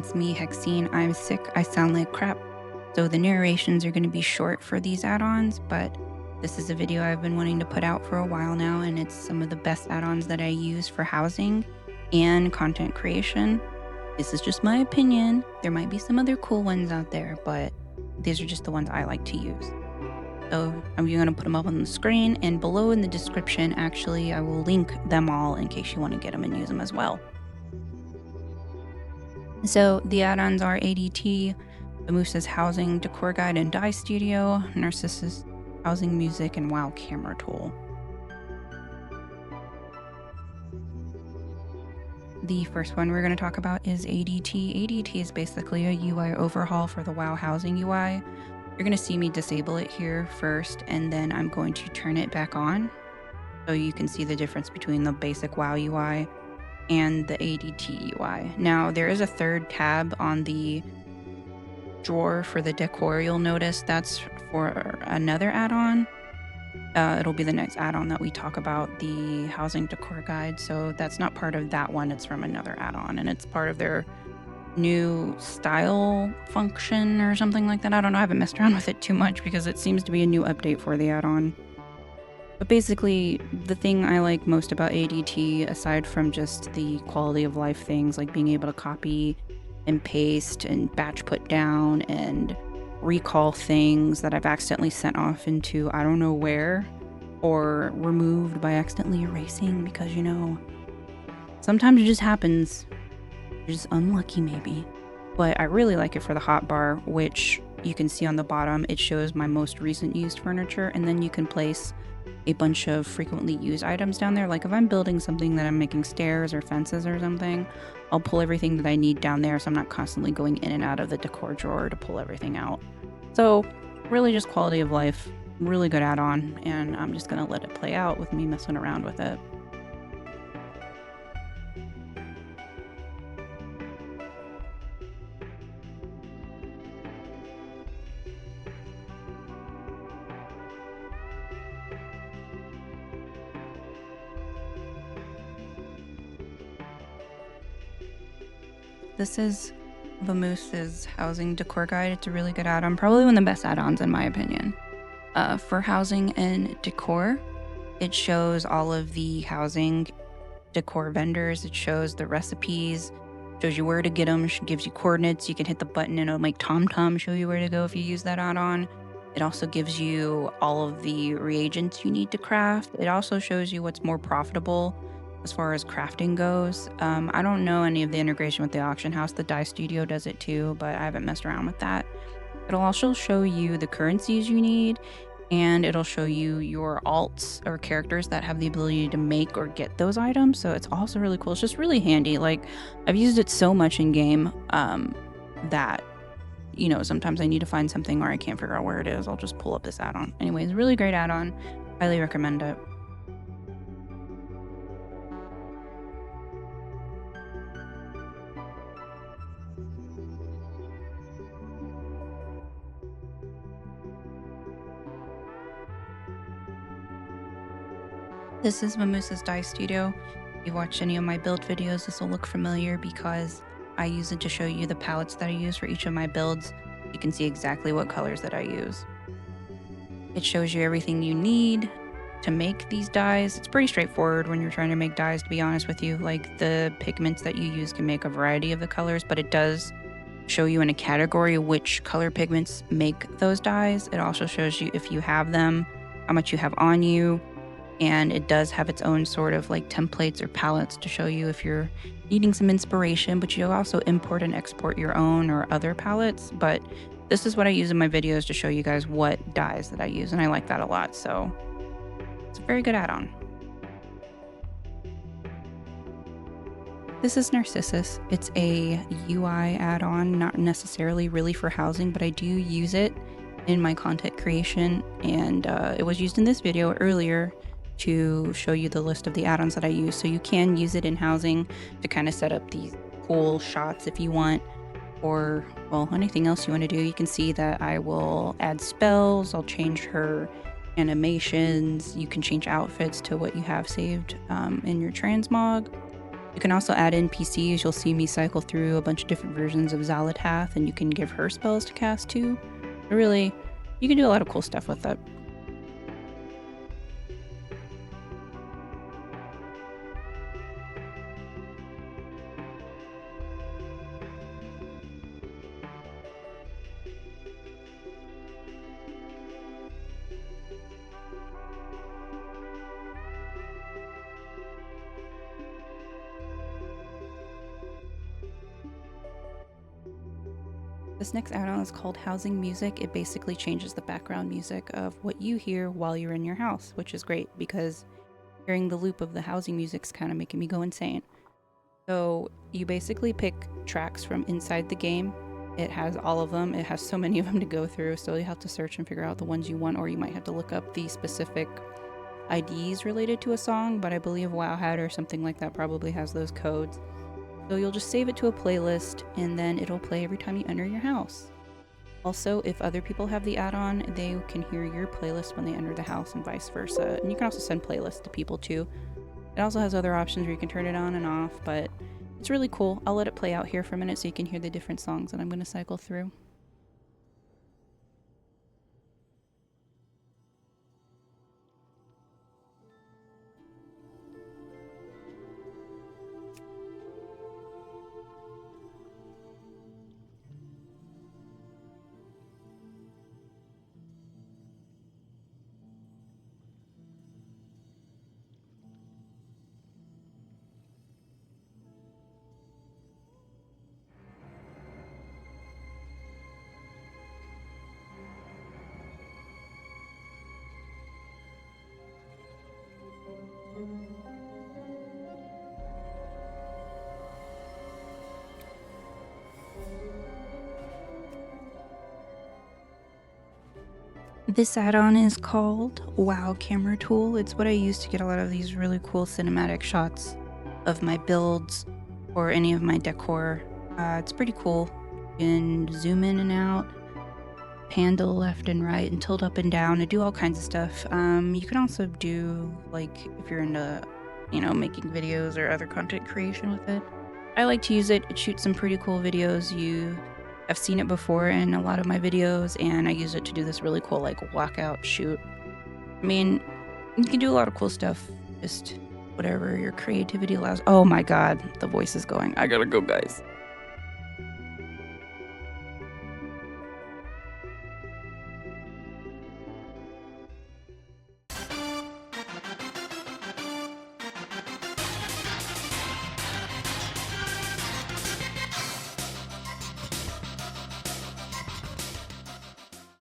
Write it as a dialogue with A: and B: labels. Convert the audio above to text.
A: It's me, Hexine. I'm sick. I sound like crap. So the narrations are going to be short for these add-ons, but this is a video I've been wanting to put out for a while now, and it's some of the best add-ons that I use for housing and content creation. This is just my opinion. There might be some other cool ones out there, but these are just the ones I like to use. So I'm going to put them up on the screen, and below in the description, actually, I will link them all in case you want to get them and use them as well. So the add-ons are ADT, Vamoose's Housing Decor Guide and Dye Studio, Narcissus HousingMusic, and WoW Camera Tool. The first one we're going to talk about is ADT. ADT is basically a UI overhaul for the WoW Housing UI. You're going to see me disable it here first, and then I'm going to turn it back on so you can see the difference between the basic WoW UI and the ADT UI. Now, there is a third tab on the drawer for the Decor. You'll notice that's for another add-on. It'll be the next add-on that we talk about, the Housing Decor Guide. So that's not part of that one. It's from another add-on, and it's part of their new style function or something like that. I don't know. I haven't messed around with it too much because it seems to be a new update for the add-on. But basically, the thing I like most about ADT, aside from just the quality of life things like being able to copy and paste and batch put down and recall things that I've accidentally sent off into I don't know where, or removed by accidentally erasing, because, you know, sometimes it just happens. You're just unlucky maybe. But I really like it for the hotbar, which you can see on the bottom. It shows my most recent used furniture, and then you can place a bunch of frequently used items down there. Like if I'm building something that I'm making stairs or fences or something, I'll pull everything that I need down there, so I'm not constantly going in and out of the decor drawer to pull everything out. So really just quality of life, really good add-on, and I'm just gonna let it play out with me messing around with it. This is Vamoose's Housing Decor Guide. It's a really good add-on, probably one of the best add-ons in my opinion. For housing and decor, it shows all of the housing decor vendors. It shows the recipes, shows you where to get them, gives you coordinates. You can hit the button and it'll make TomTom show you where to go if you use that add-on. It also gives you all of the reagents you need to craft. It also shows you what's more profitable as far as crafting goes. I don't know any of the integration with the auction house. The Dye Studio does it too, but I haven't messed around with that. It'll also show you the currencies you need, and it'll show you your alts or characters that have the ability to make or get those items. So it's also really cool. It's just really handy. Like, I've used it so much in game that, you know, sometimes I need to find something or I can't figure out where it is. I'll just pull up this add-on. Anyways, really great add-on. Highly recommend it. This is Vamoose's Dye Studio. If you've watched any of my build videos, this will look familiar because I use it to show you the palettes that I use for each of my builds. You can see exactly what colors that I use. It shows you everything you need to make these dyes. It's pretty straightforward when you're trying to make dyes, to be honest with you. Like, the pigments that you use can make a variety of the colors, but it does show you in a category which color pigments make those dyes. It also shows you if you have them, how much you have on you, and it does have its own sort of like templates or palettes to show you if you're needing some inspiration, but you also import and export your own or other palettes. But this is what I use in my videos to show you guys what dyes that I use, and I like that a lot, so it's a very good add-on. This is Narcissus. It's a UI add-on, not necessarily really for housing, but I do use it in my content creation, and it was used in this video earlier to show you the list of the add-ons that I use. So you can use it in housing to kind of set up these cool shots if you want, or, well, anything else you want to do. You can see that I will add spells, I'll change her animations, you can change outfits to what you have saved in your transmog. You can also add in PCs. You'll see me cycle through a bunch of different versions of Xalatath, and you can give her spells to cast too. But really, you can do a lot of cool stuff with it. This next add-on is called HousingMusic. It basically changes the background music of what you hear while you're in your house, which is great because hearing the loop of the housing music's kind of making me go insane. So you basically pick tracks from inside the game. It has all of them. It has so many of them to go through, so you have to search and figure out the ones you want, or you might have to look up the specific IDs related to a song, but I believe Wowhat or something like that probably has those codes. So you'll just save it to a playlist, and then it'll play every time you enter your house. Also, if other people have the add-on, they can hear your playlist when they enter the house and vice versa. And you can also send playlists to people too. It also has other options where you can turn it on and off, but it's really cool. I'll let it play out here for a minute so you can hear the different songs that I'm going to cycle through. This add-on is called Wow Camera Tool. It's what I use to get a lot of these really cool cinematic shots of my builds or any of my decor. It's pretty cool. You can zoom in and out, pan to the left and right, and tilt up and down, and do all kinds of stuff. You can also do, like, if you're into, making videos or other content creation with it. I like to use it. It shoots some pretty cool videos. I've seen it before in a lot of my videos, and I use it to do this really cool, like, walkout shoot. I mean, you can do a lot of cool stuff, just whatever your creativity allows. Oh my god, the voice is going. I gotta go, guys.